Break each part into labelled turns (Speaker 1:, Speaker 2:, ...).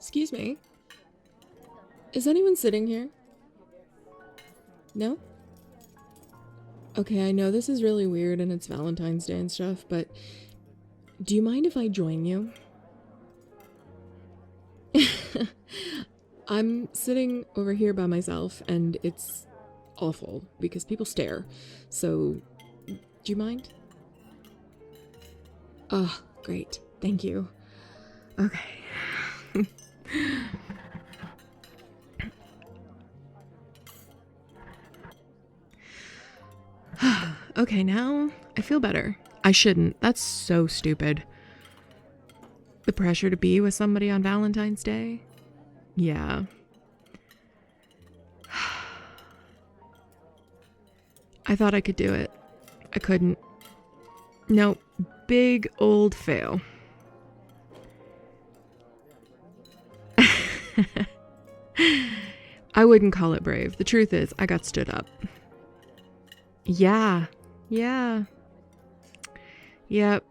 Speaker 1: Excuse me. Is anyone sitting here? No? Okay, I know this is really weird and it's Valentine's Day and stuff, but do you mind if I join you? I'm sitting over here by myself and it's awful because people stare. So, do you mind? Oh, great. Thank you. Okay. Okay, now I feel better. I shouldn't. That's so stupid. The pressure to be with somebody on Valentine's Day? Yeah. I thought I could do it. I couldn't. Nope. Big old fail. I wouldn't call it brave. The truth is, I got stood up. Yeah. Yep.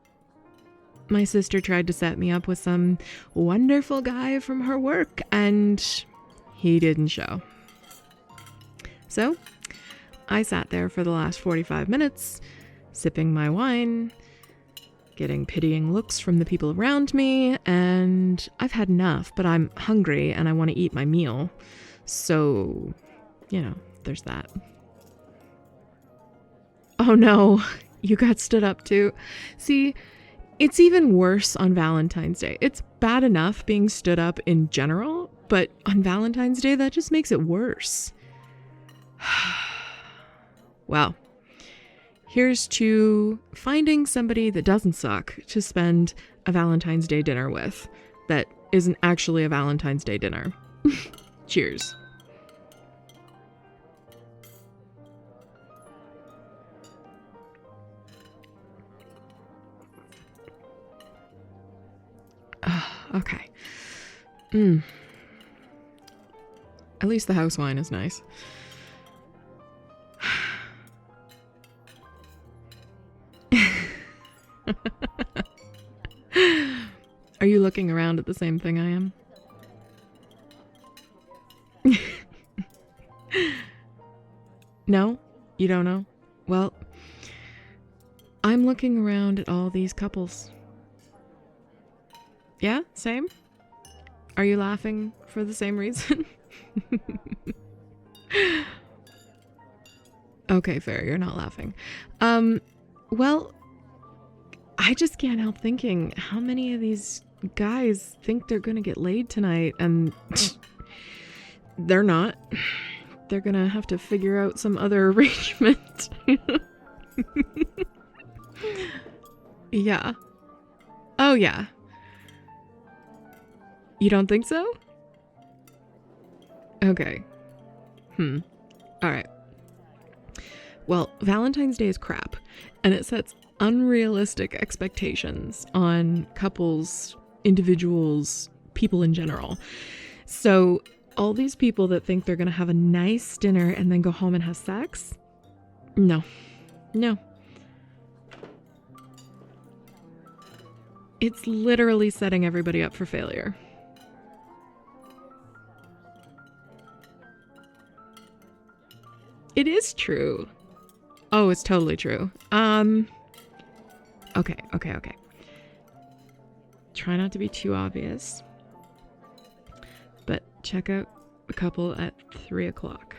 Speaker 1: My sister tried to set me up with some wonderful guy from her work, and he didn't show. So, I sat there for the last 45 minutes, sipping my wine, getting pitying looks from the people around me, and I've had enough, but I'm hungry and I want to eat my meal. So, there's that. Oh no, you got stood up too. See, it's even worse on Valentine's Day. It's bad enough being stood up in general, but on Valentine's Day, that just makes it worse. Well, here's to finding somebody that doesn't suck to spend a Valentine's Day dinner with that isn't actually a Valentine's Day dinner. Cheers. Okay. At least the house wine is nice. Are you looking around at the same thing I am? No? You don't know? Well, I'm looking around at all these couples. Yeah? Same? Are you laughing for the same reason? Okay, fair. You're not laughing. Well, I just can't help thinking how many of these guys think they're gonna get laid tonight, and they're not. They're gonna have to figure out some other arrangement. Yeah. Oh, yeah. You don't think so? Okay. Alright. Well, Valentine's Day is crap, and it sets unrealistic expectations on couples, individuals, people in general. So, all these people that think they're gonna have a nice dinner and then go home and have sex? No. It's literally setting everybody up for failure. It is true. Oh, it's totally true. Okay. Try not to be too obvious. But check out the couple at 3 o'clock.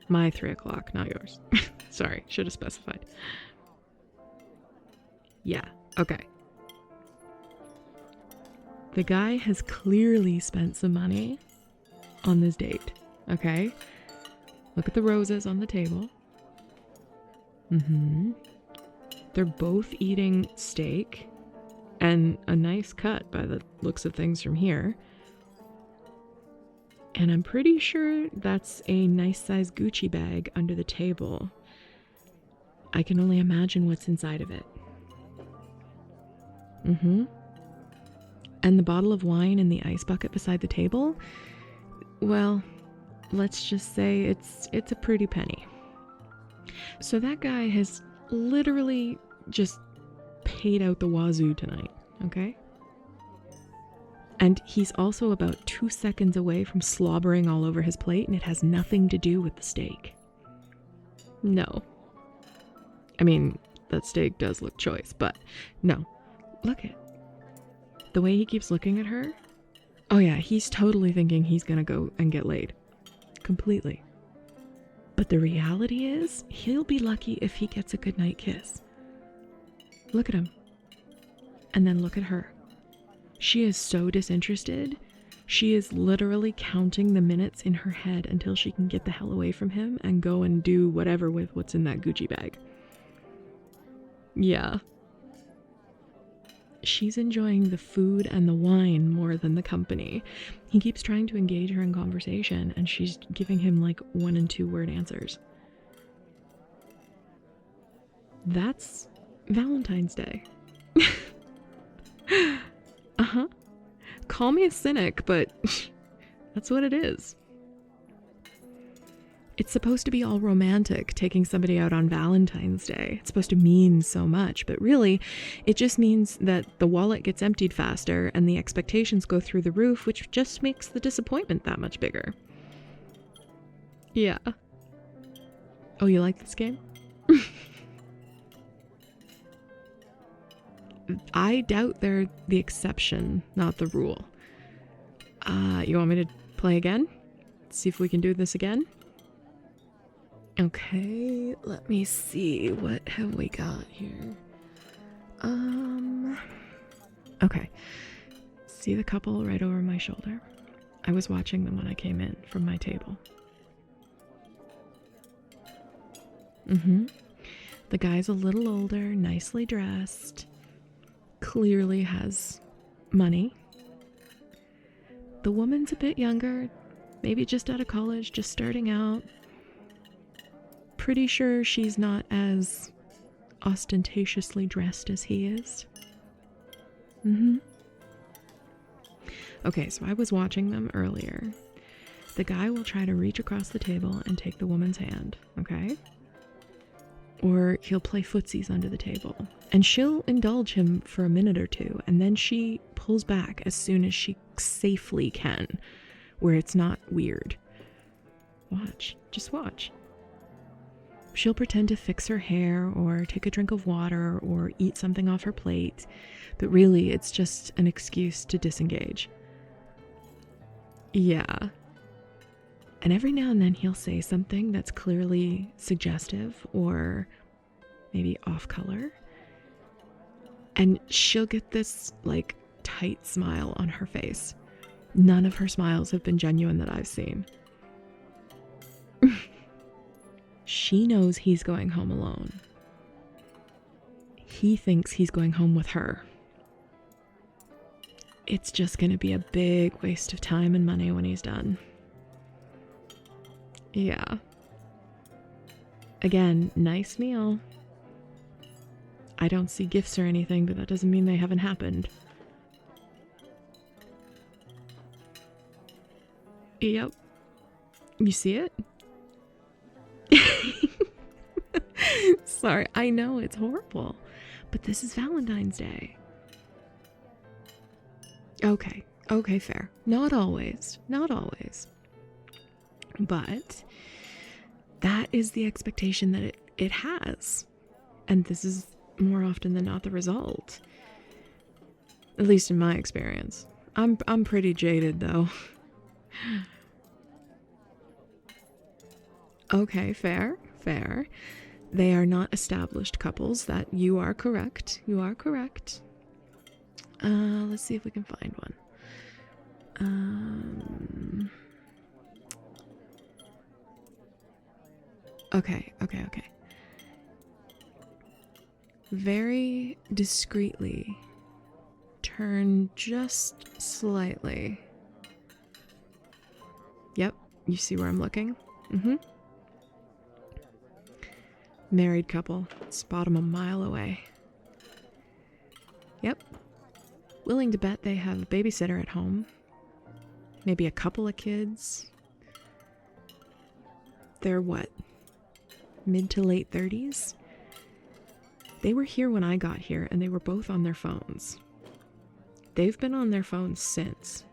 Speaker 1: My 3 o'clock, not yours. Sorry, should have specified. Yeah, okay. The guy has clearly spent some money on this date, okay? Look at the roses on the table. They're both eating steak and a nice cut by the looks of things from here. And I'm pretty sure that's a nice size Gucci bag under the table. I can only imagine what's inside of it. And the bottle of wine in the ice bucket beside the table? Well, let's just say it's a pretty penny. So that guy has literally just paid out the wazoo tonight, okay? And he's also about 2 seconds away from slobbering all over his plate, and it has nothing to do with the steak. No. I mean, that steak does look choice, but no. Look at the way he keeps looking at her. Oh yeah, he's totally thinking he's gonna go and get laid. Completely. But the reality is, he'll be lucky if he gets a goodnight kiss. Look at him. And then look at her. She is so disinterested. She is literally counting the minutes in her head until she can get the hell away from him and go and do whatever with what's in that Gucci bag. Yeah. She's enjoying the food and the wine more than the company. He keeps trying to engage her in conversation, and she's giving him like 1 and 2 word answers. That's Valentine's Day. Uh-huh. Call me a cynic, but that's what it is. It's supposed to be all romantic, taking somebody out on Valentine's Day. It's supposed to mean so much, but really, it just means that the wallet gets emptied faster and the expectations go through the roof, which just makes the disappointment that much bigger. Yeah. Oh, you like this game? I doubt they're the exception, not the rule. You want me to play again? See if we can do this again? Okay, let me see. What have we got here? Okay. See the couple right over my shoulder? I was watching them when I came in from my table. The guy's a little older, nicely dressed, clearly has money. The woman's a bit younger, maybe just out of college, just starting out. Pretty sure she's not as ostentatiously dressed as he is. Okay, so I was watching them earlier. The guy will try to reach across the table and take the woman's hand, okay? Or he'll play footsies under the table. And she'll indulge him for a minute or two, and then she pulls back as soon as she safely can, where it's not weird. Watch. Just watch. She'll pretend to fix her hair or take a drink of water or eat something off her plate, but really it's just an excuse to disengage. Yeah. And every now and then he'll say something that's clearly suggestive or maybe off color. And she'll get this like tight smile on her face. None of her smiles have been genuine that I've seen. She knows he's going home alone. He thinks he's going home with her. It's just going to be a big waste of time and money when he's done. Yeah. Again, nice meal. I don't see gifts or anything, but that doesn't mean they haven't happened. Yep. You see it? Sorry, I know it's horrible, but this is Valentine's Day. Okay, fair. Not always. But that is the expectation that it has. And this is more often than not the result. At least in my experience. I'm pretty jaded though. Okay, fair. They are not established couples. That you are correct. Let's see if we can find one. Okay. Very discreetly turn just slightly. Yep, you see where I'm looking? Married couple. Spot them a mile away. Yep. Willing to bet they have a babysitter at home. Maybe a couple of kids. They're what? Mid to late 30s? They were here when I got here and they were both on their phones. They've been on their phones since.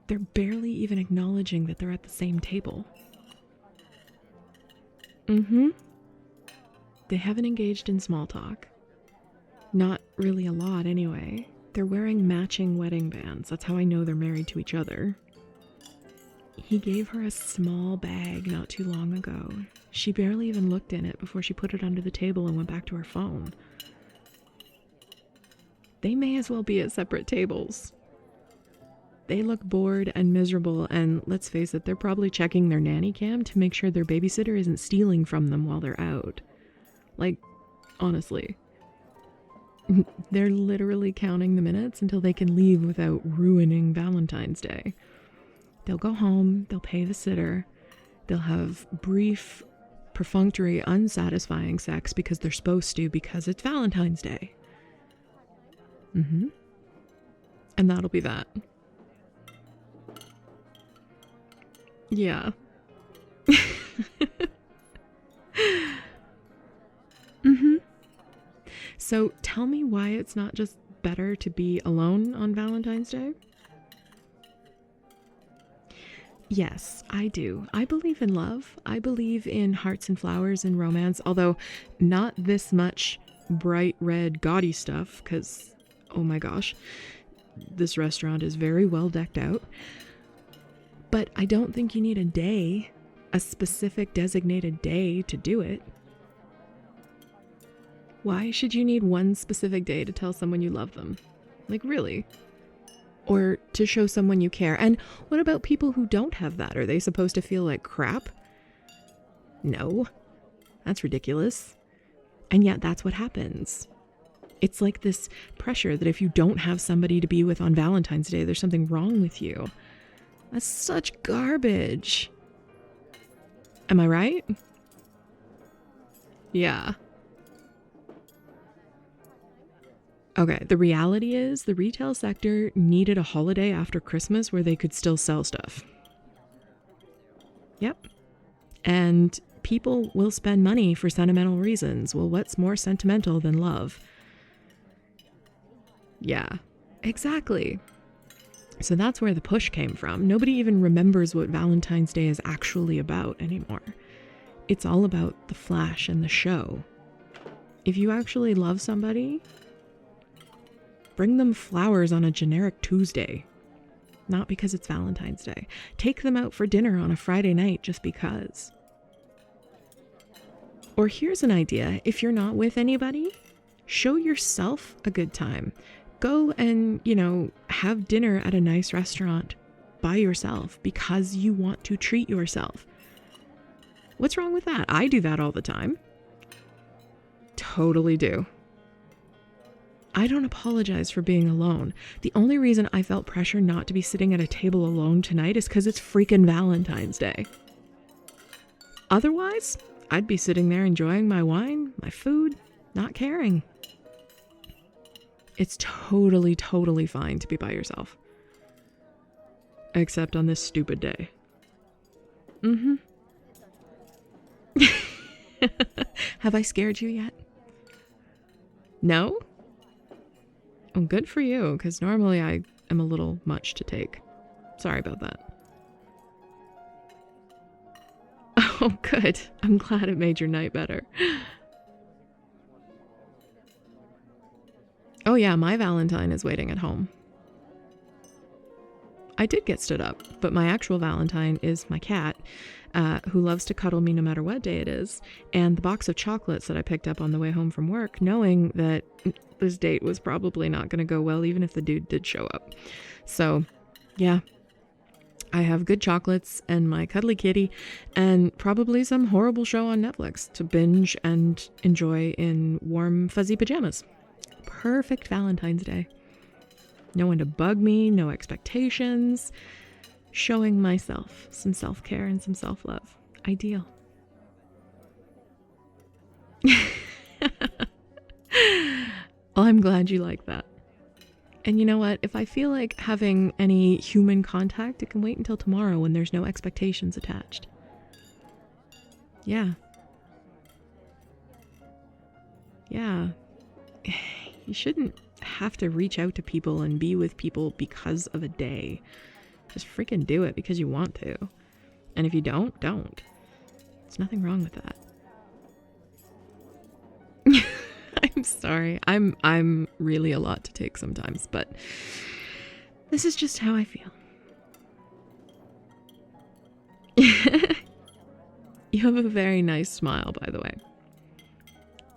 Speaker 1: They're barely even acknowledging that they're at the same table. They haven't engaged in small talk. Not really a lot, anyway. They're wearing matching wedding bands. That's how I know they're married to each other. He gave her a small bag not too long ago. She barely even looked in it before she put it under the table and went back to her phone. They may as well be at separate tables. They look bored and miserable, and let's face it, they're probably checking their nanny cam to make sure their babysitter isn't stealing from them while they're out. Like, honestly. They're literally counting the minutes until they can leave without ruining Valentine's Day. They'll go home, they'll pay the sitter, they'll have brief, perfunctory, unsatisfying sex because they're supposed to, because it's Valentine's Day. And that'll be that. Yeah. So tell me why it's not just better to be alone on Valentine's Day? Yes, I do. I believe in love. I believe in hearts and flowers and romance, although not this much bright red gaudy stuff, because, oh my gosh, this restaurant is very well decked out. But I don't think you need a day, a specific designated day to do it. Why should you need one specific day to tell someone you love them? Like, really? Or to show someone you care? And what about people who don't have that? Are they supposed to feel like crap? No. That's ridiculous. And yet that's what happens. It's like this pressure that if you don't have somebody to be with on Valentine's Day, there's something wrong with you. That's such garbage. Am I right? Yeah. Okay, the reality is the retail sector needed a holiday after Christmas where they could still sell stuff. Yep. And people will spend money for sentimental reasons. Well, what's more sentimental than love? Yeah, exactly. So that's where the push came from. Nobody even remembers what Valentine's Day is actually about anymore. It's all about the flash and the show. If you actually love somebody, bring them flowers on a generic Tuesday. Not because it's Valentine's Day. Take them out for dinner on a Friday night just because. Or here's an idea. If you're not with anybody, show yourself a good time. Go and, have dinner at a nice restaurant by yourself because you want to treat yourself. What's wrong with that? I do that all the time. Totally do. I don't apologize for being alone. The only reason I felt pressure not to be sitting at a table alone tonight is because it's freaking Valentine's Day. Otherwise, I'd be sitting there enjoying my wine, my food, not caring. It's totally, totally fine to be by yourself. Except on this stupid day. Have I scared you yet? No? Oh, good for you, because normally I am a little much to take. Sorry about that. Oh, good. I'm glad it made your night better. Oh yeah, my Valentine is waiting at home. I did get stood up, but my actual Valentine is my cat, who loves to cuddle me no matter what day it is, and the box of chocolates that I picked up on the way home from work, knowing that this date was probably not going to go well, even if the dude did show up. So, yeah, I have good chocolates and my cuddly kitty, and probably some horrible show on Netflix to binge and enjoy in warm, fuzzy pajamas. Perfect Valentine's Day. No one to bug me, no expectations. Showing myself some self-care and some self-love. Ideal. Well, I'm glad you like that. And you know what? If I feel like having any human contact, it can wait until tomorrow when there's no expectations attached. Yeah. Yeah. You shouldn't have to reach out to people and be with people because of a day. Just freaking do it because you want to. And if you don't, don't. There's nothing wrong with that. I'm sorry. I'm really a lot to take sometimes, but this is just how I feel. You have a very nice smile, by the way.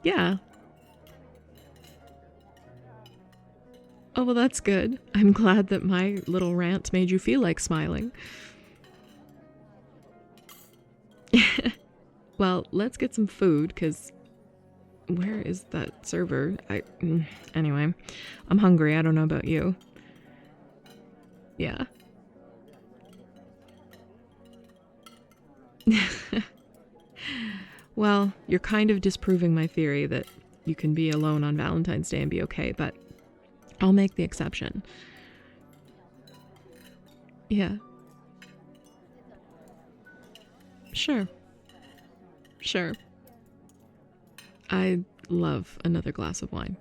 Speaker 1: Yeah. Oh, well, that's good. I'm glad that my little rant made you feel like smiling. Well, let's get some food, because where is that server? Anyway, I'm hungry. I don't know about you. Yeah. Well, you're kind of disproving my theory that you can be alone on Valentine's Day and be okay, but I'll make the exception. Yeah. Sure. Sure. I love another glass of wine.